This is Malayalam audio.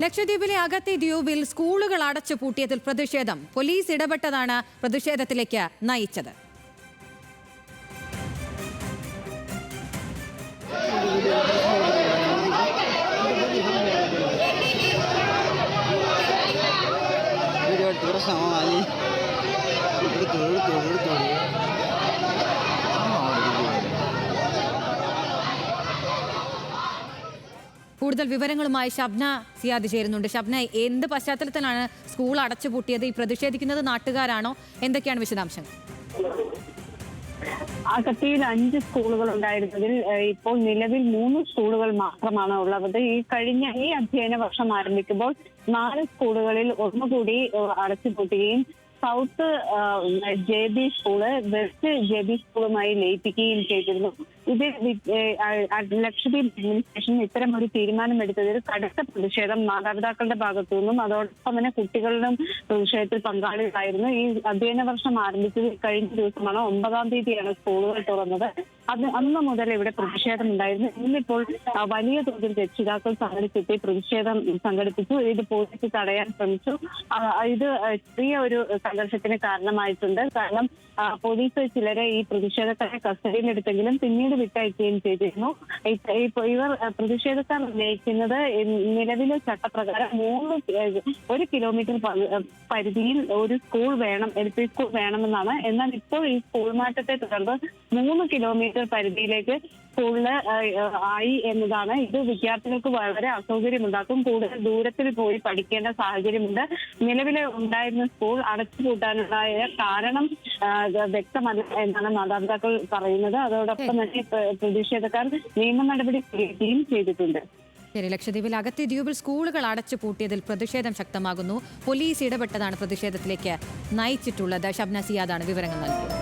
ലക്ഷദ്വീപിലെ അഗത്തി ദ്വീപിൽ സ്കൂളുകൾ അടച്ചു പൂട്ടിയതിൽ പ്രതിഷേധം. പോലീസ് ഇടപെട്ടതാണ് പ്രതിഷേധത്തിലേക്ക് നയിച്ചത്. കൂടുതൽ വിവരങ്ങളുമായി ഷബ്ന സിയാദ് ചേരുന്നുണ്ട്. ഷബ്ന, എന്ത് പശ്ചാത്തലത്തിലാണ് സ്കൂൾ അടച്ചുപൂട്ടിയത്? ഈ പ്രതിഷേധിക്കുന്നത് നാട്ടുകാരാണോ? എന്തൊക്കെയാണ് വിശദാംശങ്ങൾ? അഗത്തിയിൽ 5 സ്കൂളുകൾ ഉണ്ടായിരുന്നതിൽ ഇപ്പോൾ നിലവിൽ 3 സ്കൂളുകൾ മാത്രമാണ് ഉള്ളത്. ഈ അധ്യയന വർഷം ആരംഭിക്കുമ്പോൾ 4 സ്കൂളുകളിൽ ഒന്നുകൂടി അടച്ചുപൂട്ടുകയും south JB school west JB സ്കൂളുമായി ലയിപ്പിക്കുകയും ചെയ്തിരുന്നു. ഇത് ലക്ഷദ്വീപ് അഡ്മിനിസ്ട്രേഷൻ ഇത്തരം ഒരു തീരുമാനമെടുത്തതിൽ കടുത്ത പ്രതിഷേധം മാതാപിതാക്കളുടെ ഭാഗത്തു നിന്നും അതോടൊപ്പം തന്നെ കുട്ടികളുടെ പ്രതിഷേധത്തിൽ പങ്കാളികളായിരുന്നു. ഈ അധ്യയന വർഷം ആരംഭിച്ചത് കഴിഞ്ഞ ദിവസമാണ്, 9-ാം തീയതിയാണ് സ്കൂളുകൾ തുറന്നത്. അന്ന് മുതൽ ഇവിടെ പ്രതിഷേധം ഉണ്ടായിരുന്നു. ഇന്നിപ്പോൾ വലിയ തോതിൽ രക്ഷിതാക്കൾ സംഘടിച്ചെത്തി പ്രതിഷേധം സംഘടിപ്പിച്ചു. ഇത് പോലീസ് തടയാൻ ശ്രമിച്ചു. ഇത് ചെറിയ ഒരു സംഘർഷത്തിന് കാരണമായിട്ടുണ്ട്. കാരണം പോലീസ് ചിലരെ ഈ പ്രതിഷേധക്കാരെ കസ്റ്റഡിയിലെടുത്തെങ്കിലും പിന്നീട് വിട്ടയക്കുകയും ചെയ്തിരുന്നു. ഇവർ പ്രതിഷേധക്കാർ ഉന്നയിക്കുന്നത് നിലവിലെ ചട്ടപ്രകാരം 1 കിലോമീറ്റർ പരിധിയിൽ ഒരു സ്കൂൾ വേണം, LP സ്കൂൾ വേണമെന്നാണ്. എന്നാൽ ഇപ്പോൾ ഈ സ്കൂൾ മാറ്റത്തെ തുടർന്ന് 3 കിലോമീറ്റർ പരിധിയിലേക്ക് സ്കൂളില് ആയി എന്നതാണ്. ഇത് വിദ്യാർത്ഥികൾക്ക് വളരെ അസൗകര്യമുണ്ടാക്കും. കൂടുതൽ ദൂരത്തിൽ പോയി പഠിക്കേണ്ട സാഹചര്യമുണ്ട്. നിലവിലെ ഉണ്ടായിരുന്ന സ്കൂൾ അടച്ചുപൂട്ടാനുണ്ടായ കാരണം വ്യക്തമല്ല എന്നാണ് മാതാപിതാക്കൾ പറയുന്നത്. അതോടൊപ്പം തന്നെ പ്രതിഷേധക്കാർ നിയമ നടപടി സ്വീകരിക്കുകയും ചെയ്തിട്ടുണ്ട്. ശരി, ലക്ഷദ്വീപിൽ അഗത്തി ദ്വീപിൽ സ്കൂളുകൾ അടച്ചു പൂട്ടിയതിൽ പ്രതിഷേധം ശക്തമാകുന്നു. പോലീസ് ഇടപെട്ടതാണ് പ്രതിഷേധത്തിലേക്ക് നയിച്ചിട്ടുള്ളത്. ഷബ്ന സിയാദാണ് വിവരങ്ങൾ നൽകിയത്.